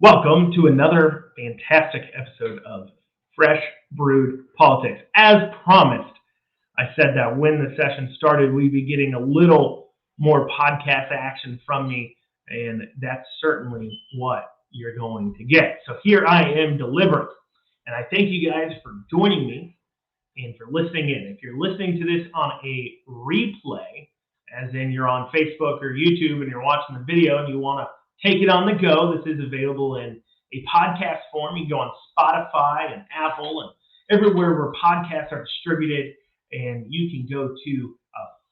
Welcome to another fantastic episode of Fresh Brewed Politics. As promised, I said that when the session started, we'd be getting a little more podcast action from me, and that's certainly what you're going to get. So here I am delivering, and I thank you guys for joining me and for listening in. If you're listening to this on a replay, as in you're on Facebook or YouTube and you're watching the video and you want to take it on the go, this is available in a podcast form. You can go on Spotify and Apple and everywhere where podcasts are distributed, and you can go to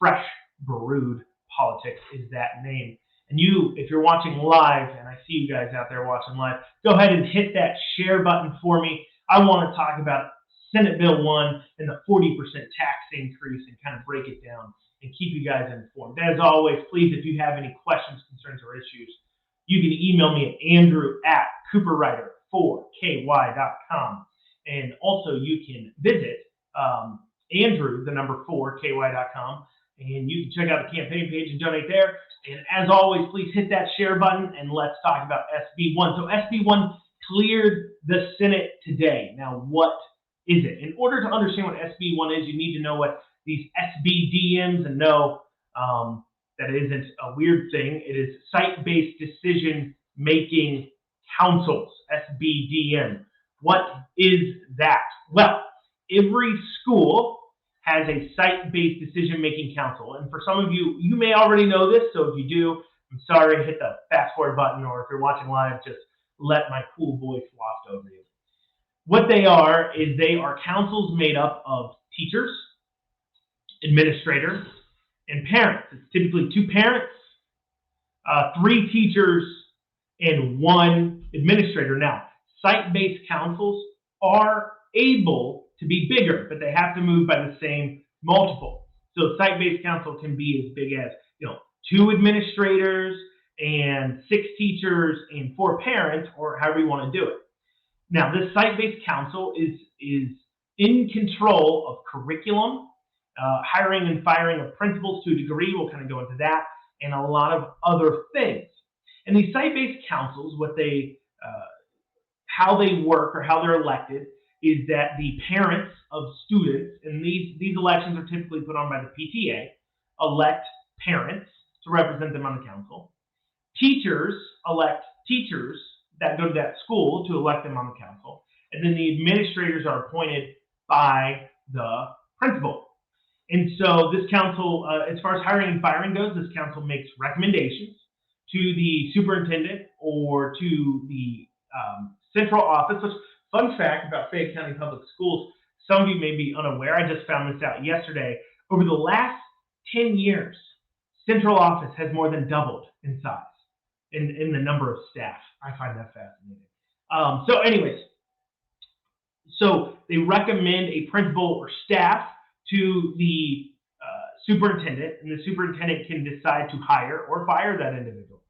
Fresh Brewed Politics is that name. And you, if you're watching live, and I see you guys out there watching live, go ahead and hit that share button for me. I want to talk about Senate Bill 1 and the 40% tax increase and kind of break it down and keep you guys informed. As always, please, if you have any questions, concerns, or issues, you can email me at andrew@Cooperrider4ky.com. And also you can visit Andrew, the number 4ky.com, and you can check out the campaign page and donate there. And as always, please hit that share button and let's talk about SB1. So SB1 cleared the Senate today. Now, what is it? In order to understand what SB1 is, you need to know what these SBDMs and know that it isn't a weird thing. It is site-based decision-making councils, SBDM. What is that? Well, every school has a site-based decision-making council. And for some of you, you may already know this. So if you do, I'm sorry, hit the fast-forward button. Or if you're watching live, just let my cool voice waft over you. What they are is they are councils made up of teachers, administrators, and parents. It's typically 2 parents, 3 teachers, and 1 administrator. Now, site-based councils are able to be bigger, but they have to move by the same multiple. So site-based council can be as big as 2 administrators and 6 teachers and 4 parents, or however you want to do it. Now, this site-based council is in control of curriculum, hiring and firing of principals to a degree. We'll kind of go into that, and a lot of other things. And these site-based councils, how they work or how they're elected is that the parents of students, and these elections are typically put on by the PTA, elect parents to represent them on the council. Teachers elect teachers that go to that school to elect them on the council. And then the administrators are appointed by the principal. And so this council, as far as hiring and firing goes, this council makes recommendations to the superintendent or to the central office. Which, fun fact about Fayette County Public Schools, some of you may be unaware, I just found this out yesterday. Over the last 10 years, central office has more than doubled in size, in the number of staff. I find that fascinating. So anyways, so they recommend a principal or staff to the superintendent, and the superintendent can decide to hire or fire that individual.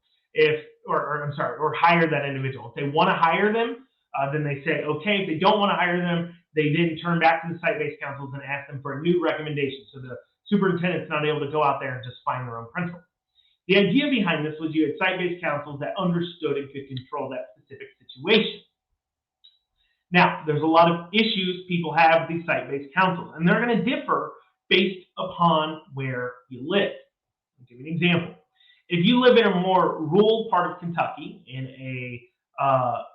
Or hire that individual. If they want to hire them, then they say, okay. If they don't want to hire them, they then turn back to the site-based councils and ask them for a new recommendation. So the superintendent's not able to go out there and just find their own principal. The idea behind this was you had site-based councils that understood and could control that specific situation. Now, there's a lot of issues people have with these site-based councils, and they're going to differ based upon where you live. I'll give you an example. If you live in a more rural part of Kentucky, in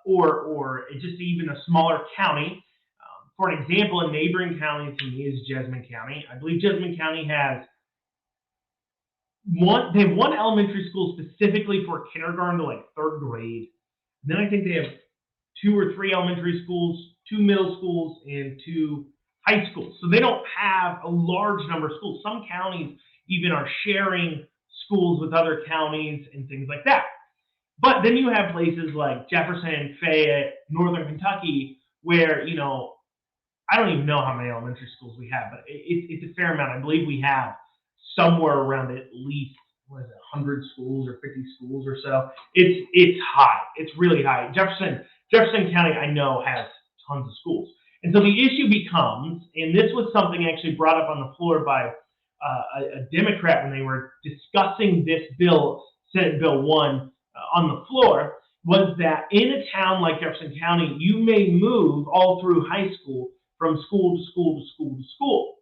or just even a smaller county, for an example, a neighboring county to me is Jessamine County. I believe Jessamine County has they have one elementary school specifically for kindergarten to like 3rd grade. And then I think they have 2 or 3 elementary schools, 2 middle schools, and 2 high schools. So they don't have a large number of schools. Some counties even are sharing schools with other counties and things like that. But then you have places like Jefferson, Fayette, Northern Kentucky, where, I don't even know how many elementary schools we have, but it's a fair amount. I believe we have somewhere around at least 100 schools or 50 schools or so. It's high. It's really high. Jefferson County, I know, has tons of schools. And so the issue becomes, and this was something actually brought up on the floor by a Democrat when they were discussing this bill, Senate Bill 1, on the floor, was that in a town like Jefferson County, you may move all through high school from school to school to school to school.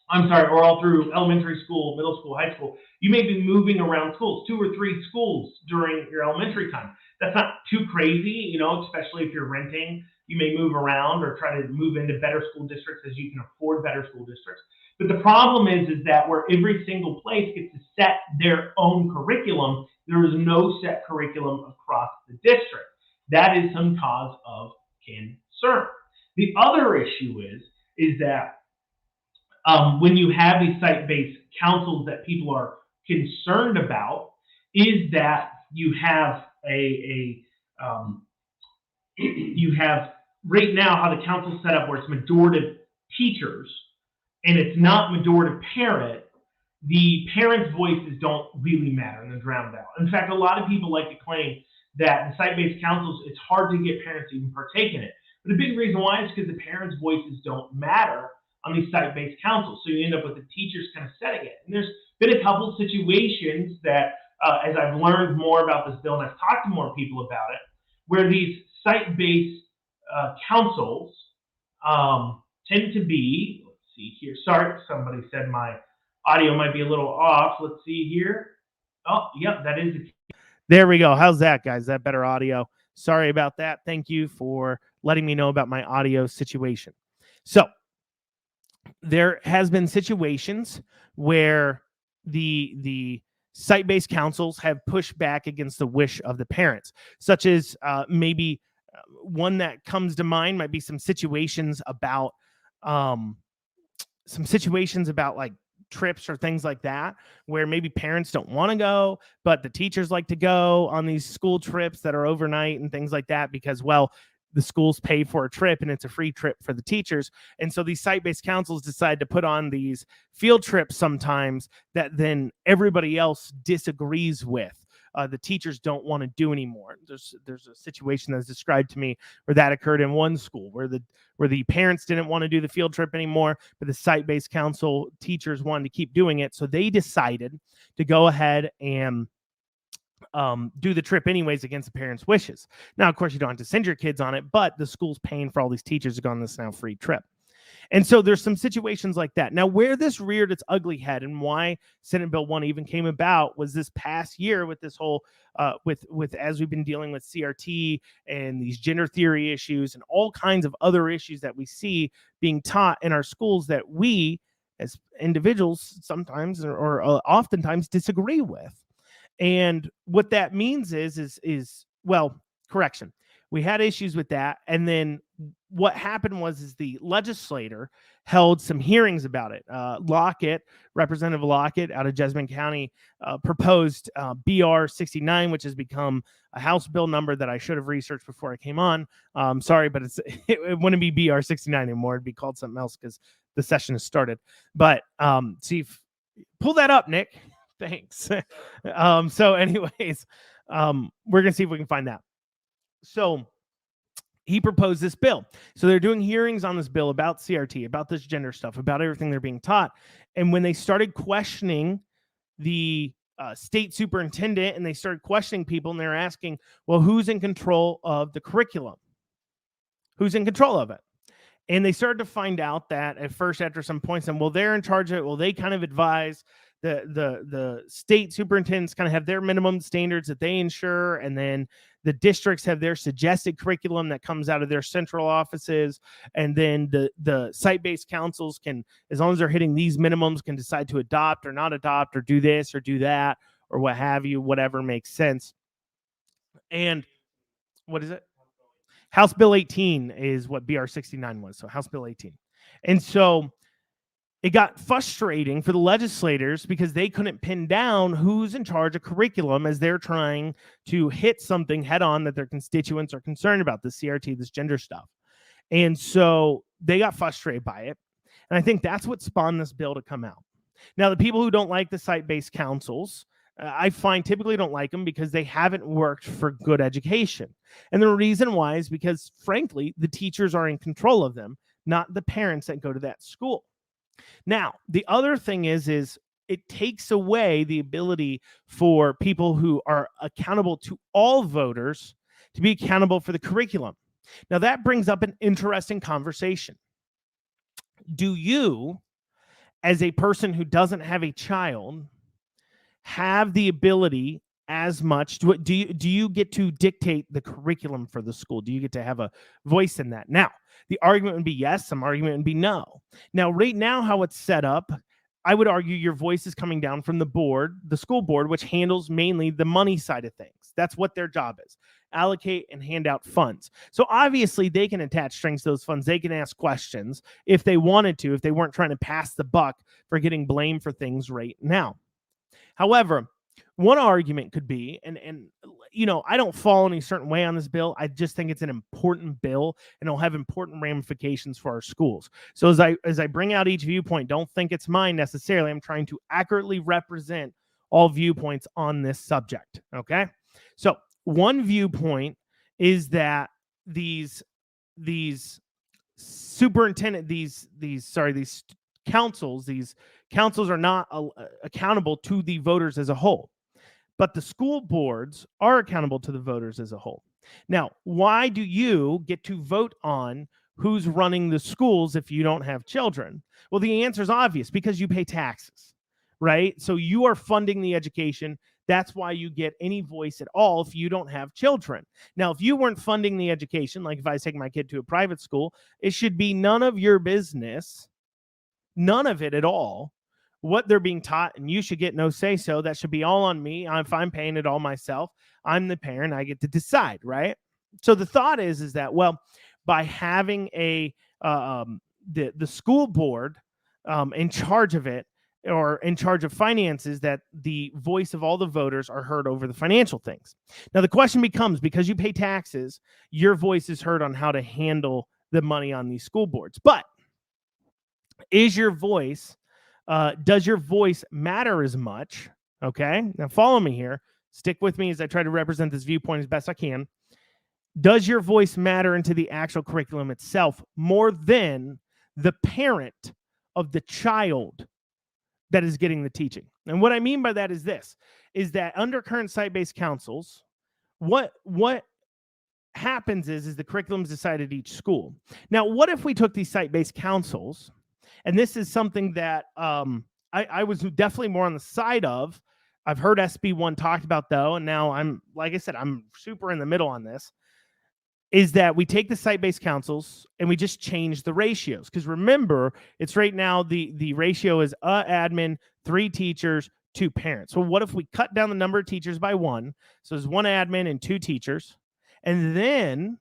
I'm sorry, or all through elementary school, middle school, high school. You may be moving around schools, 2 or 3 schools during your elementary time. That's not too crazy, especially if you're renting. You may move around or try to move into better school districts as you can afford better school districts. But the problem is that where every single place gets to set their own curriculum, there is no set curriculum across the district. That is some cause of concern. The other issue is that when you have these site-based councils that people are concerned about, is that you have you have right now how the council's set up where it's majorative teachers and it's not majorative parent. The parents' voices don't really matter and they're drowned out. In fact, a lot of people like to claim that the site-based councils, it's hard to get parents to even partake in it. But a big reason why is because the parents' voices don't matter on these site-based councils. So you end up with the teachers kind of setting it. And there's been a couple of situations that, as I've learned more about this bill and I've talked to more people about it, where these site-based councils tend to be, let's see here. Sorry, somebody said my audio might be a little off. Let's see here. Oh, yep, that is it. There we go. How's that, guys? Is that better audio? Sorry about that. Thank you for letting me know about my audio situation. So there has been situations where the site-based councils have pushed back against the wish of the parents, such as maybe one that comes to mind might be some situations about like trips or things like that, where maybe parents don't want to go, but the teachers like to go on these school trips that are overnight and things like that because, well, the schools pay for a trip and it's a free trip for the teachers. And so these site-based councils decide to put on these field trips sometimes that then everybody else disagrees with. The teachers don't want to do anymore. There's a situation that's described to me where that occurred in one school where the parents didn't want to do the field trip anymore, but the site-based council teachers wanted to keep doing it. So they decided to go ahead and do the trip anyways against the parents' wishes. Now, of course, you don't have to send your kids on it, but the school's paying for all these teachers to go on this now free trip. And so there's some situations like that. Now, where this reared its ugly head and why Senate Bill 1 even came about was this past year with this whole, with as we've been dealing with CRT and these gender theory issues and all kinds of other issues that we see being taught in our schools that we as individuals sometimes or oftentimes disagree with. And what that means is well, correction. We had issues with that. And then what happened was the legislator held some hearings about it. Representative Lockett out of Jessamine County proposed BR 69, which has become a House bill number that I should have researched before I came on. Sorry, but it wouldn't be BR 69 anymore. It'd be called something else because the session has started. But pull that up, Nick. Thanks. So anyways, we're going to see if we can find that. So he proposed this bill. So they're doing hearings on this bill about CRT, about this gender stuff, about everything they're being taught. And when they started questioning the state superintendent and they started questioning people and they're asking, well, who's in control of the curriculum? Who's in control of it? And they started to find out that at first, after some points, and well, they're in charge of it. Well, they kind of advise the state superintendents kind of have their minimum standards that they ensure, and then the districts have their suggested curriculum that comes out of their central offices, and then the site-based councils can, as long as they're hitting these minimums, can decide to adopt or not adopt or do this or do that or what have you, whatever makes sense. And what is it? House Bill 18 is what BR 69 was. So House Bill 18. And so it got frustrating for the legislators because they couldn't pin down who's in charge of curriculum as they're trying to hit something head on that their constituents are concerned about, this CRT, this gender stuff. And so they got frustrated by it. And I think that's what spawned this bill to come out. Now, the people who don't like the site-based councils, I find typically don't like them because they haven't worked for good education. And the reason why is because, frankly, the teachers are in control of them, not the parents that go to that school. Now, the other thing is it takes away the ability for people who are accountable to all voters to be accountable for the curriculum. Now, that brings up an interesting conversation. Do you, as a person who doesn't have a child, have the ability as much? Do you get to dictate the curriculum for the school? Do you get to have a voice in that? Now, the argument would be yes, some argument would be no. Now, right now, how it's set up, I would argue your voice is coming down from the board, the school board, which handles mainly the money side of things. That's what their job is: allocate and hand out funds. So obviously they can attach strings to those funds. They can ask questions if they wanted to, if they weren't trying to pass the buck for getting blamed for things right now. However, one argument could be, and I don't fall any certain way on this bill. I just think it's an important bill, and it'll have important ramifications for our schools. So as I bring out each viewpoint, don't think it's mine necessarily. I'm trying to accurately represent all viewpoints on this subject. Okay, so one viewpoint is that these councils are not accountable to the voters as a whole, but the school boards are accountable to the voters as a whole. Now, why do you get to vote on who's running the schools if you don't have children? Well, the answer is obvious: because you pay taxes, right? So you are funding the education. That's why you get any voice at all if you don't have children. Now, if you weren't funding the education, like if I was taking my kid to a private school, it should be none of your business, none of it at all, what they're being taught, and you should get no say-so. That should be all on me. If I'm paying it all myself, I'm the parent, I get to decide, right? So the thought is that, well, by having the school board in charge of it, or in charge of finances, that the voice of all the voters are heard over the financial things. Now, the question becomes, because you pay taxes, your voice is heard on how to handle the money on these school boards. But does your voice matter as much? Okay, now follow me here. Stick with me as I try to represent this viewpoint as best I can. Does your voice matter into the actual curriculum itself more than the parent of the child that is getting the teaching? And what I mean by that is this, is that under current site-based councils, what happens is the curriculum is decided at each school. Now, what if we took these site-based councils, and this is something that I was definitely more on the side of. I've heard SB1 talked about, though, and now I'm super in the middle on this, is that we take the site-based councils and we just change the ratios. Because remember, it's right now the ratio is admin, 3 teachers, 2 parents. So what if we cut down the number of teachers by 1? So there's 1 admin and 2 teachers. And then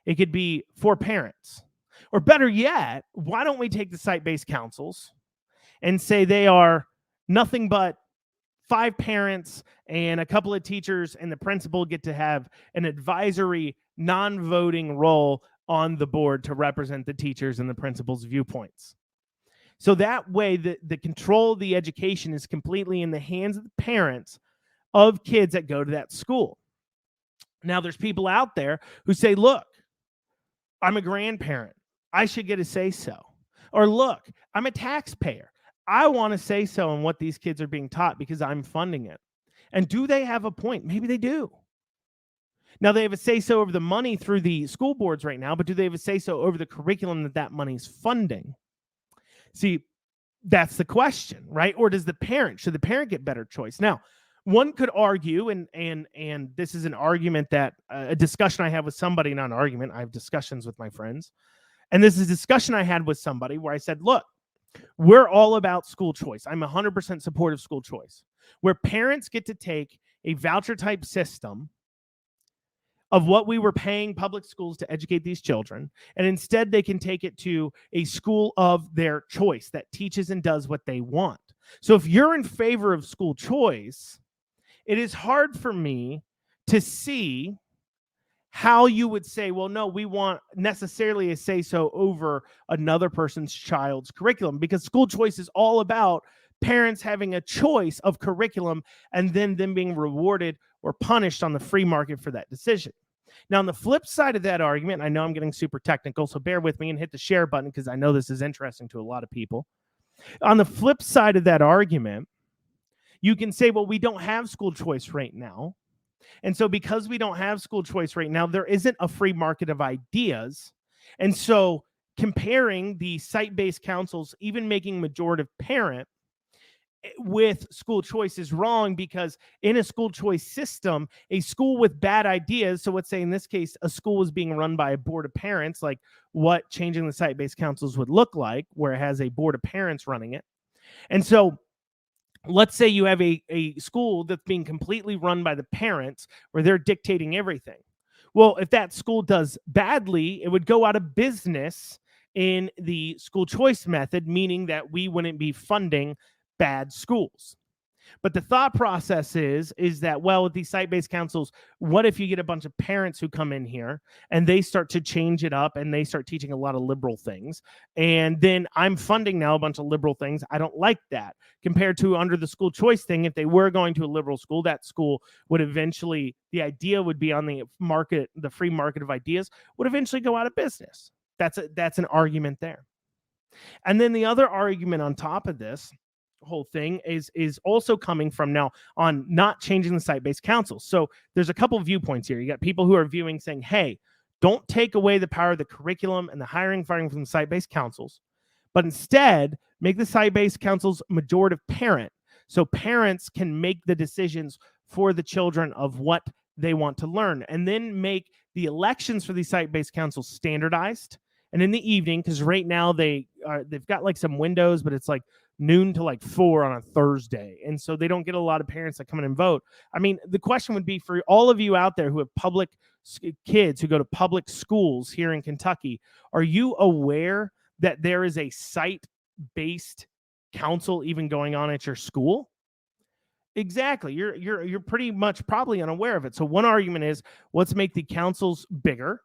it could be 4 parents. Or better yet, why don't we take the site-based councils and say they are nothing but 5 parents and a couple of teachers, and the principal get to have an advisory, non-voting role on the board to represent the teachers and the principal's viewpoints. So that way, the control of the education is completely in the hands of the parents of kids that go to that school. Now, there's people out there who say, look, I'm a grandparent. I should get a say-so. Or look, I'm a taxpayer. I want to say so on what these kids are being taught because I'm funding it. And do they have a point? Maybe they do. Now, they have a say-so over the money through the school boards right now, but do they have a say-so over the curriculum that money's funding? See, that's the question, right? Or should the parent get better choice? Now, one could argue, and this is an argument that a discussion I have with somebody, not an argument, I have discussions with my friends. And this is a discussion I had with somebody where I said, look, we're all about school choice. I'm 100% supportive of school choice, where parents get to take a voucher type system of what we were paying public schools to educate these children, and instead they can take it to a school of their choice that teaches and does what they want. So if you're in favor of school choice, it is hard for me to see how you would say, well, no, we want necessarily a say-so over another person's child's curriculum, because school choice is all about parents having a choice of curriculum and then them being rewarded or punished on the free market for that decision. Now, on the flip side of that argument, I know I'm getting super technical, so bear with me and hit the share button because I know this is interesting to a lot of people. On the flip side of that argument You can say, well, we don't have school choice right now. And so because we don't have school choice right now, there isn't a free market of ideas. And so comparing the site-based councils, even making majorative parent with school choice is wrong, because in a school choice system, a school with bad ideas, so let's say in this case, a school is being run by a board of parents, like what changing the site-based councils would look like, where it has a board of parents running it. And so let's say you have a school that's being completely run by the parents, where they're dictating everything. Well, if that school does badly, it would go out of business in the school choice method, meaning that we wouldn't be funding bad schools. But the thought process is that, well, with these site-based councils, what if you get a bunch of parents who come in here and they start to change it up and they start teaching a lot of liberal things, and then I'm funding now a bunch of liberal things. I don't like that. Compared to under the school choice thing, if they were going to a liberal school, that school would eventually, the idea would be on the market, the free market of ideas would eventually go out of business. That's an argument there. And then the other argument on top of this whole thing is also coming from now on not changing the site-based councils. So there's a couple of viewpoints here. You got people who are viewing saying, hey, don't take away the power of the curriculum and the hiring, firing from the site-based councils, but instead make the site-based councils majorative parent, so parents can make the decisions for the children of what they want to learn, and then make the elections for these site-based councils standardized. And in the evening, because right now they've got like some windows, but it's like noon to like 4 on a Thursday. And so they don't get a lot of parents that come in and vote. I mean, the question would be for all of you out there who have public kids who go to public schools here in Kentucky, are you aware that there is a site-based council even going on at your school? Exactly. You're pretty much probably unaware of it. So one argument is, let's make the councils bigger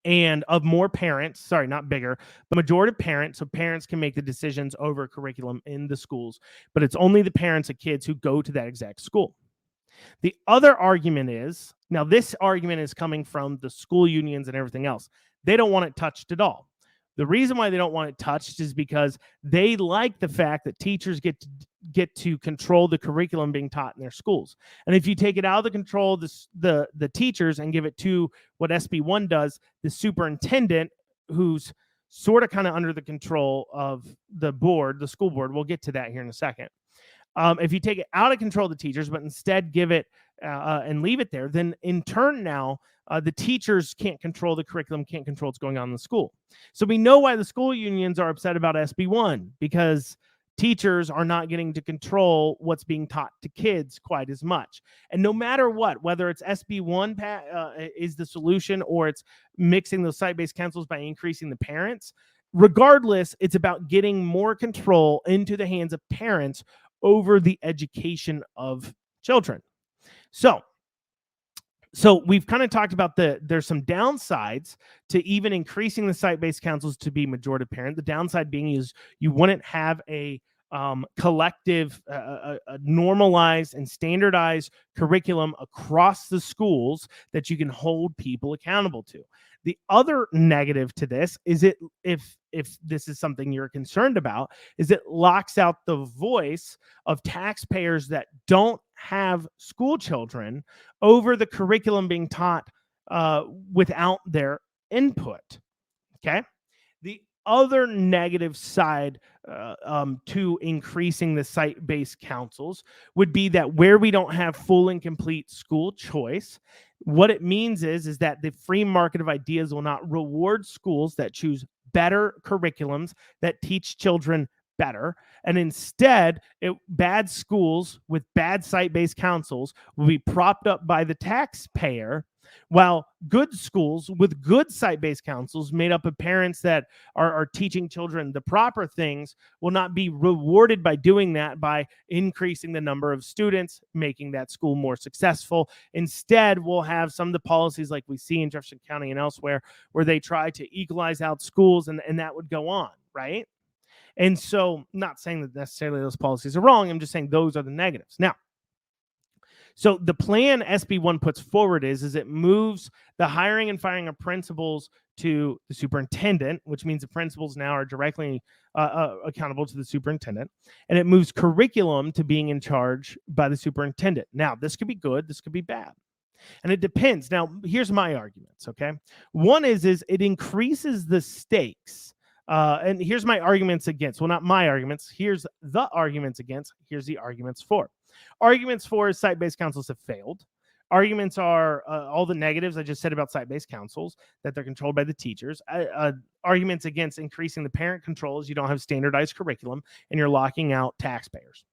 and of more parents, sorry, not bigger, but majority of parents, so parents can make the decisions over curriculum in the schools, but it's only the parents of kids who go to that exact school. The other argument is, now this argument is coming from the school unions and everything else. They don't want it touched at all. The reason why they don't want it touched is because they like the fact that teachers get to control the curriculum being taught in their schools. And if you take it out of the control of the teachers and give it to what SB1 does, the superintendent, who's sort of kind of under the control of the board, the school board, we'll get to that here in a second. If you take it out of control of the teachers, but instead give it and leave it there, then in turn now, the teachers can't control the curriculum, can't control what's going on in the school. So we know why the school unions are upset about SB1, because teachers are not getting to control what's being taught to kids quite as much. And no matter what, whether it's SB1 is the solution or it's mixing those site-based councils by increasing the parents, regardless, it's about getting more control into the hands of parents over the education of children. So we've kind of talked about there's some downsides to even increasing the site-based councils to be majorative parent. The downside being is you wouldn't have a collective, a normalized and standardized curriculum across the schools that you can hold people accountable to. The other negative to this is if this is something you're concerned about, is it locks out the voice of taxpayers that don't have school children over the curriculum being taught without their input. Okay. The other negative side to increasing the site-based councils would be that where we don't have full and complete school choice, what it means is that the free market of ideas will not reward schools that choose better curriculums that teach children better, and instead bad schools with bad site-based councils will be propped up by the taxpayer, while good schools with good site-based councils made up of parents that are teaching children the proper things will not be rewarded by doing that, by increasing the number of students, making that school more successful. Instead, we'll have some of the policies like we see in Jefferson County and elsewhere where they try to equalize out schools, and that would go on, right? And so, not saying that necessarily those policies are wrong, I'm just saying those are the negatives. Now, So the plan SB1 puts forward is it moves the hiring and firing of principals to the superintendent, which means the principals now are directly accountable to the superintendent, and it moves curriculum to being in charge by the superintendent. Now, this could be good, this could be bad, and it depends. Now, here's my arguments, okay? One is it increases the stakes. And here's my arguments against. Well, not my arguments. Here's the arguments against. Here's the arguments for. Arguments for is site-based councils have failed. Arguments are all the negatives I just said about site-based councils, that they're controlled by the teachers. Arguments against increasing the parent control is you don't have standardized curriculum and you're locking out taxpayers.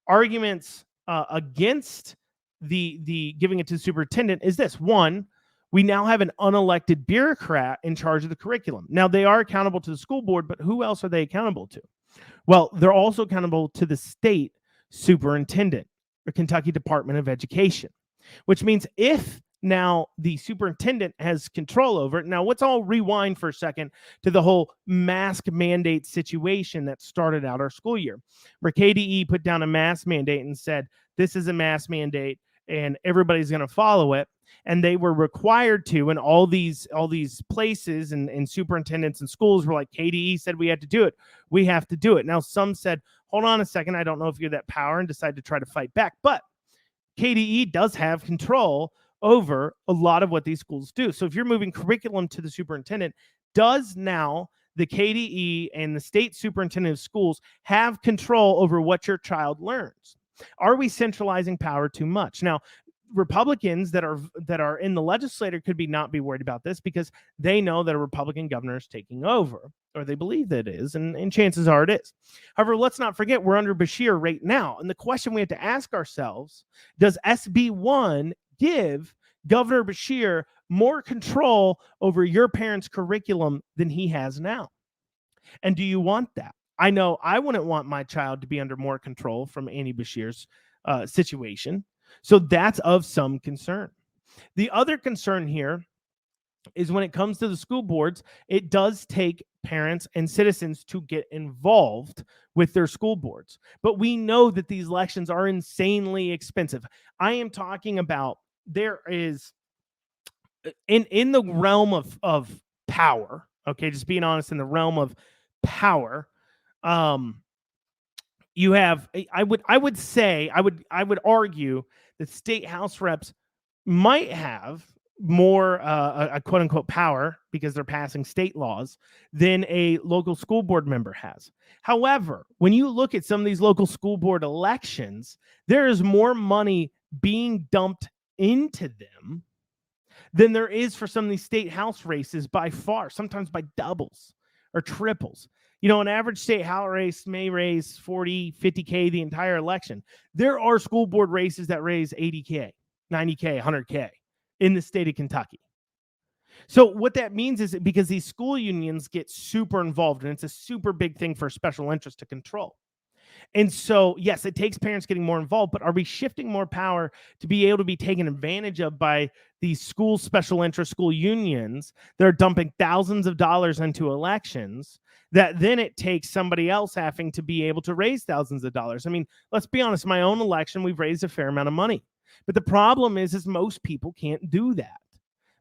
Arguments against the giving it to the superintendent is this. One, we now have an unelected bureaucrat in charge of the curriculum. Now, they are accountable to the school board, but who else are they accountable to? Well, they're also accountable to the state superintendent, or Kentucky Department of Education, which means if now the superintendent has control over it. Now, let's all rewind for a second to the whole mask mandate situation that started out our school year, where KDE put down a mask mandate and said, this is a mask mandate and everybody's going to follow it. And they were required to, and all these places and superintendents and schools were like, KDE said we had to do it. We have to do it. Now, some said, hold on a second, I don't know if you're that power, and decide to try to fight back. But KDE does have control over a lot of what these schools do. So if you're moving curriculum to the superintendent, does now the KDE and the state superintendent of schools have control over what your child learns? Are we centralizing power too much? Now, Republicans that are in the legislature could not be worried about this because they know that a Republican governor is taking over, or they believe that it is, and chances are it is. However, let's not forget we're under Beshear right now, and the question we have to ask ourselves, does SB1 give Governor Beshear more control over your parents' curriculum than he has now? And do you want that? I know I wouldn't want my child to be under more control from Andy Beshear's situation. So that's of some concern. The other concern here is when it comes to the school boards, it does take parents and citizens to get involved with their school boards. But we know that these elections are insanely expensive. I am talking about there is in the realm of power, okay, just being honest, in the realm of power, you have, I would argue that state house reps might have more a quote unquote power because they're passing state laws than a local school board member has. However, when you look at some of these local school board elections, there is more money being dumped into them than there is for some of these state house races by far, sometimes by doubles or triples. You know, an average state house race may raise 40, 50K the entire election. There are school board races that raise 80K, 90K, 100K in the state of Kentucky. So what that means is because these school unions get super involved, and it's a super big thing for special interest to control. And so, yes, it takes parents getting more involved, but are we shifting more power to be able to be taken advantage of by these school special interest school unions that are dumping thousands of dollars into elections, that then it takes somebody else having to be able to raise thousands of dollars? I mean, let's be honest, my own election, we've raised a fair amount of money. But the problem is most people can't do that.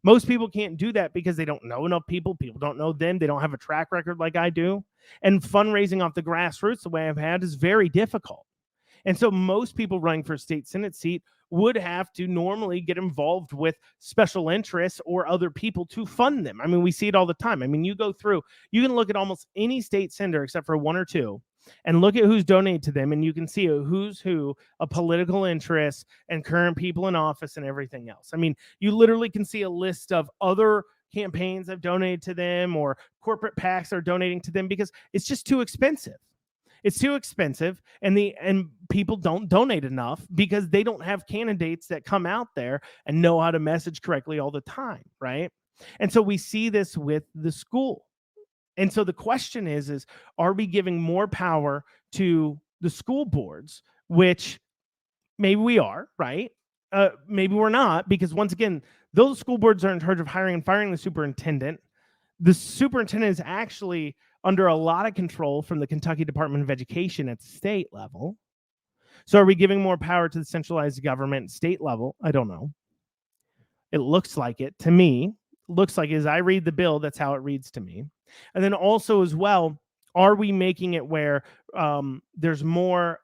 Most people can't do that because they don't know enough people. People don't know them. They don't have a track record like I do. And fundraising off the grassroots the way I've had is very difficult. And so most people running for a state Senate seat would have to normally get involved with special interests or other people to fund them. I mean, we see it all the time. I mean, you go through, you can look at almost any state senator except for one or two and look at who's donated to them, and you can see who's who, a political interest and current people in office and everything else. I mean, you literally can see a list of other campaigns have donated to them or corporate PACs are donating to them because it's just too expensive. It's too expensive, and people don't donate enough because they don't have candidates that come out there and know how to message correctly all the time, right? And so we see this with the school. And so the question is are we giving more power to the school boards, which maybe we are, right? Maybe we're not, because once again, those school boards are in charge of hiring and firing the superintendent. The superintendent is actually under a lot of control from the Kentucky Department of Education at the state level. So are we giving more power to the centralized government state level? I don't know. It looks like it to me. Looks like as I read the bill, that's how it reads to me. And then also as well, are we making it where there is more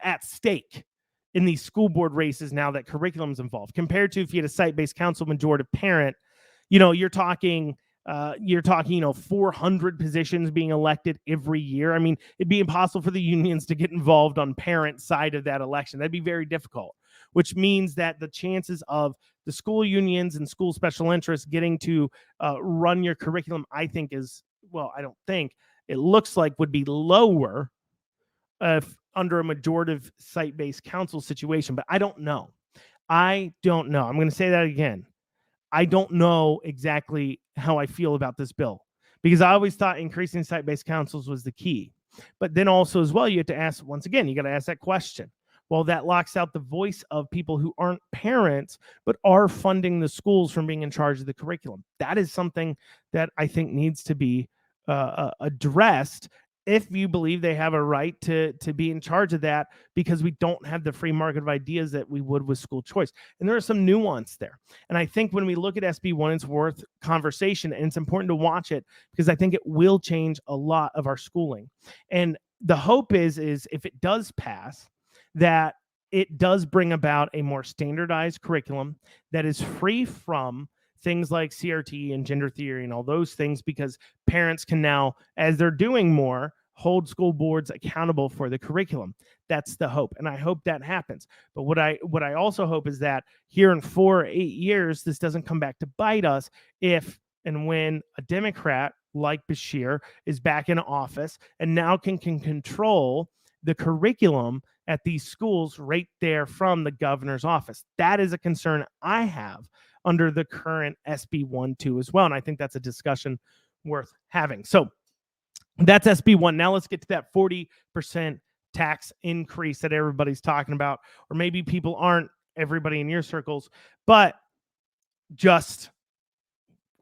at stake in these school board races now that curriculum's involved, compared to if you had a site-based council majority parent? You're talking 400 positions being elected every year. I mean, it'd be impossible for the unions to get involved on parent side of that election. That'd be very difficult, which means that the chances of the school unions and school special interests getting to run your curriculum, I think I don't think, it looks like would be lower if under a majorative site-based council situation, but I don't know. I'm going to say that again. I don't know exactly how I feel about this bill, because I always thought increasing site-based councils was the key. But then also as well, you have to ask, once again, you got to ask that question. Well, that locks out the voice of people who aren't parents, but are funding the schools from being in charge of the curriculum. That is something that I think needs to be addressed if you believe they have a right to be in charge of that, because we don't have the free market of ideas that we would with school choice. And there is some nuance there. And I think when we look at SB1, it's worth conversation, and it's important to watch it because I think it will change a lot of our schooling. And the hope is if it does pass, that it does bring about a more standardized curriculum that is free from things like CRT and gender theory and all those things, because parents can now, as they're doing more, hold school boards accountable for the curriculum. That's the hope, and I hope that happens. But what I also hope is that here in 4 or 8 years, this doesn't come back to bite us if and when a Democrat like Beshear is back in office and now can control the curriculum at these schools right there from the governor's office. That is a concern I have under the current SB1 too as well, and I think that's a discussion worth having. So that's SB1. Now let's get to that 40% tax increase that everybody's talking about, or maybe people aren't, everybody in your circles, but just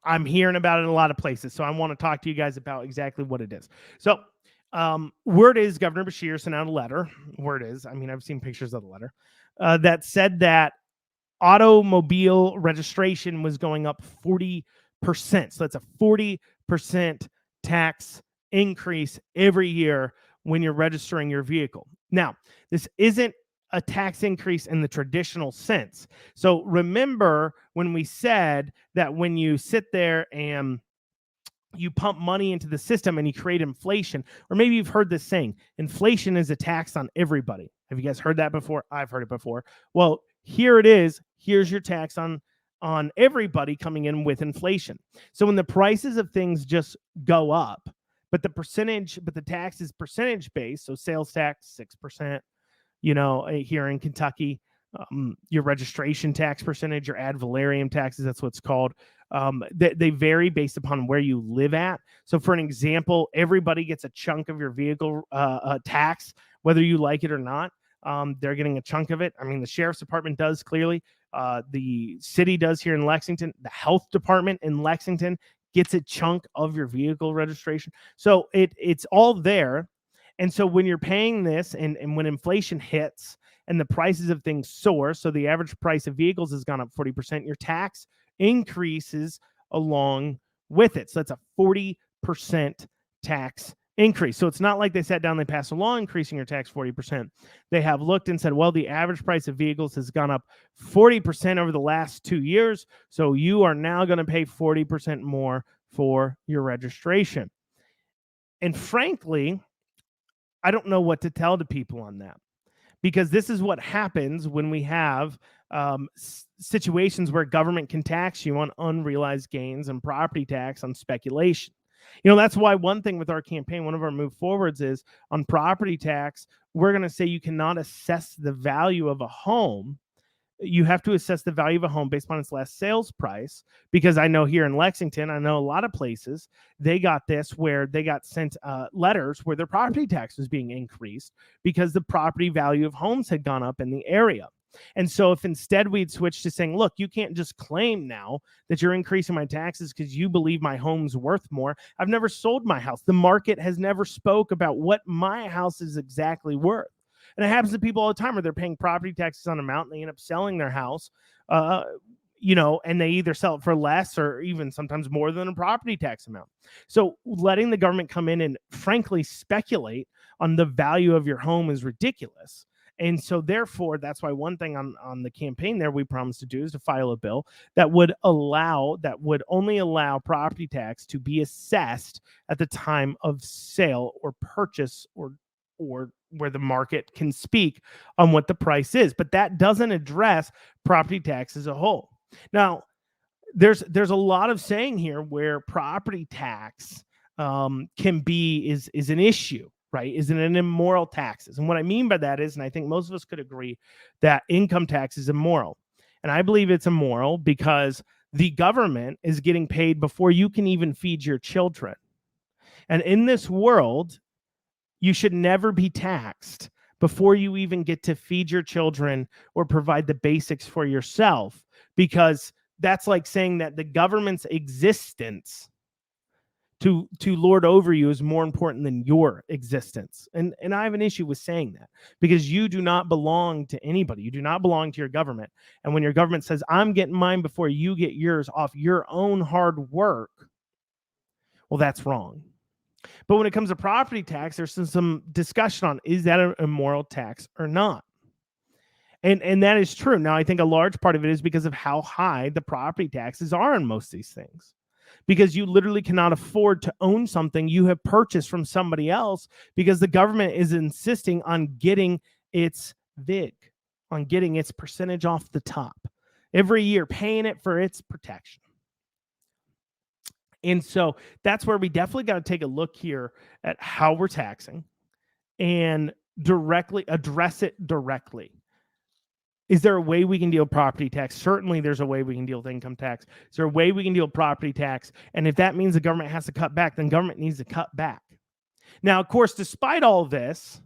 I'm hearing about it in a lot of places. So I want to talk to you guys about exactly what it is. So word is Governor Beshear sent out a letter. Word is, I mean, I've seen pictures of the letter that said that automobile registration was going up 40%. So that's a 40% tax increase every year when you're registering your vehicle. Now, this isn't a tax increase in the traditional sense. So remember when we said that when you sit there and you pump money into the system and you create inflation, or maybe you've heard this saying, inflation is a tax on everybody. Have you guys heard that before? I've heard it before. Well, here it is. Here's your tax on everybody coming in with inflation. So when the prices of things just go up, but the tax is percentage based, so sales tax 6%, here in Kentucky, your registration tax percentage, your ad valorem taxes, that's what's called. They vary based upon where you live at. So for an example, everybody gets a chunk of your vehicle tax, whether you like it or not. They're getting a chunk of it. I mean, the sheriff's department does clearly. The city does here in Lexington. The health department in Lexington gets a chunk of your vehicle registration. So it's all there. And so when you're paying this and when inflation hits and the prices of things soar, so the average price of vehicles has gone up 40%, your tax increases along with it. So that's a 40% tax increase. So it's not like they sat down, they passed a law increasing your tax 40%. They have looked and said, well, the average price of vehicles has gone up 40% over the last 2 years. So you are now going to pay 40% more for your registration. And frankly, I don't know what to tell to people on that, because this is what happens when we have situations where government can tax you on unrealized gains and property tax on speculation. That's why one thing with our campaign, one of our move forwards is on property tax, we're going to say you cannot assess the value of a home. You have to assess the value of a home based on its last sales price, because I know here in Lexington, I know a lot of places, they got this where they got sent letters where their property tax was being increased because the property value of homes had gone up in the area. And so if instead we'd switch to saying, look, you can't just claim now that you're increasing my taxes because you believe my home's worth more. I've never sold my house. The market has never spoke about what my house is exactly worth. And it happens to people all the time where they're paying property taxes on amount and they end up selling their house, and they either sell it for less or even sometimes more than a property tax amount. So letting the government come in and frankly speculate on the value of your home is ridiculous. And so therefore, that's why one thing on the campaign there we promised to do is to file a bill that would only allow property tax to be assessed at the time of sale or purchase or where the market can speak on what the price is. But that doesn't address property tax as a whole. Now, there's a lot of saying here where property tax can be is an issue, right? Is it an immoral taxes? And what I mean by that is, and I think most of us could agree, that income tax is immoral. And I believe it's immoral because the government is getting paid before you can even feed your children. And in this world, you should never be taxed before you even get to feed your children or provide the basics for yourself, because that's like saying that the government's existence to lord over you is more important than your existence. And I have an issue with saying that, because you do not belong to anybody. You do not belong to your government. And when your government says, I'm getting mine before you get yours off your own hard work, well, that's wrong. But when it comes to property tax, there's some discussion on, is that an immoral tax or not? And that is true. Now, I think a large part of it is because of how high the property taxes are on most of these things. Because you literally cannot afford to own something you have purchased from somebody else, because the government is insisting on getting its VIG, on getting its percentage off the top every year, paying it for its protection. And so that's where we definitely got to take a look here at how we're taxing and directly address it directly. Is there a way we can deal with property tax? Certainly there's a way we can deal with income tax. Is there a way we can deal with property tax? And if that means the government has to cut back, then government needs to cut back. Now, of course, despite all this,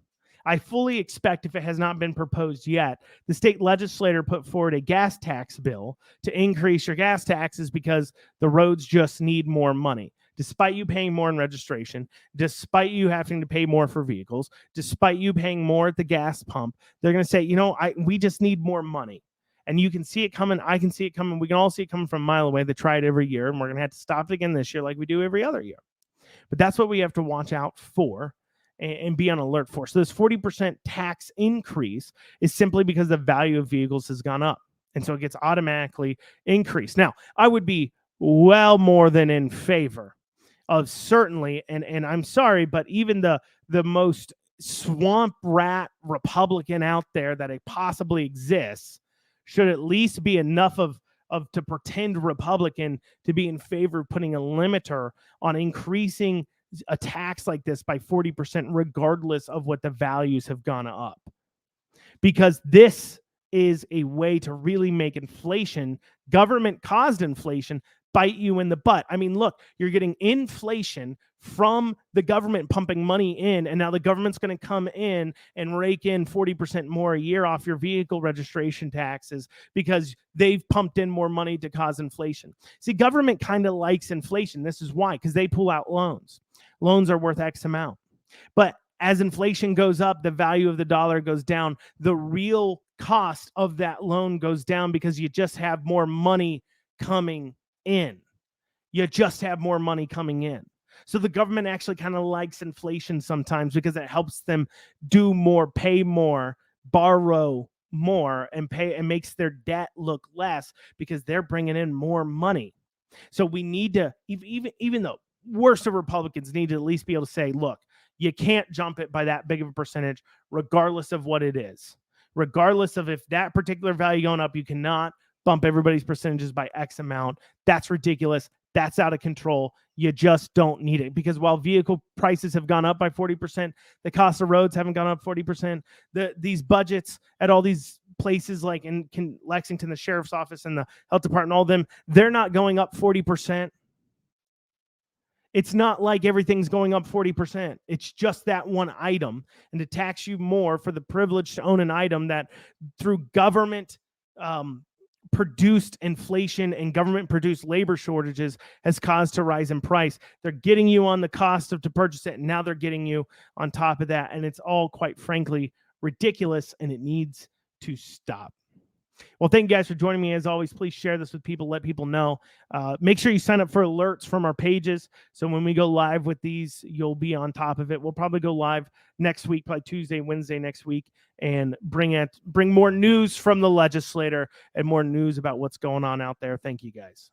I fully expect, if it has not been proposed yet, the state legislature put forward a gas tax bill to increase your gas taxes because the roads just need more money. Despite you paying more in registration, despite you having to pay more for vehicles, despite you paying more at the gas pump, they're going to say, we just need more money. And you can see it coming. I can see it coming. We can all see it coming from a mile away. They try it every year, and we're going to have to stop it again this year like we do every other year. But that's what we have to watch out for and be on alert for. So this 40% tax increase is simply because the value of vehicles has gone up. And so it gets automatically increased. Now, I would be well more than in favor of certainly, and I'm sorry, but even the most swamp rat Republican out there that it possibly exists should at least be enough of to pretend Republican to be in favor of putting a limiter on increasing a tax like this by 40%, regardless of what the values have gone up. Because this is a way to really make inflation, government-caused inflation, bite you in the butt. I mean, look, you're getting inflation from the government pumping money in, and now the government's going to come in and rake in 40% more a year off your vehicle registration taxes because they've pumped in more money to cause inflation. See, government kind of likes inflation. This is why, because they pull out loans. Loans are worth X amount. But as inflation goes up, the value of the dollar goes down. The real cost of that loan goes down because you just have more money coming in. You just have more money coming in. So the government actually kind of likes inflation sometimes because it helps them do more, pay more, borrow more, and pay, and makes their debt look less because they're bringing in more money. So we need to, even though worst of Republicans need to at least be able to say, look, you can't jump it by that big of a percentage, regardless of what it is. Regardless of if that particular value going up, you cannot bump everybody's percentages by X amount. That's ridiculous. That's out of control. You just don't need it, because while vehicle prices have gone up by 40%, the cost of roads haven't gone up 40%. These budgets at all these places like in Lexington, the sheriff's office and the health department, all of them, they're not going up 40%. It's not like everything's going up 40%. It's just that one item. And to tax you more for the privilege to own an item that through government produced inflation and government produced labor shortages has caused to rise in price. They're getting you on the cost of to purchase it, and now they're getting you on top of that. And it's all, quite frankly, ridiculous, and it needs to stop. Well, thank you guys for joining me. As always, please share this with people. Let people know. Make sure you sign up for alerts from our pages. So when we go live with these, you'll be on top of it. We'll probably go live next week, probably Tuesday, Wednesday next week, and bring more news from the legislator and more news about what's going on out there. Thank you, guys.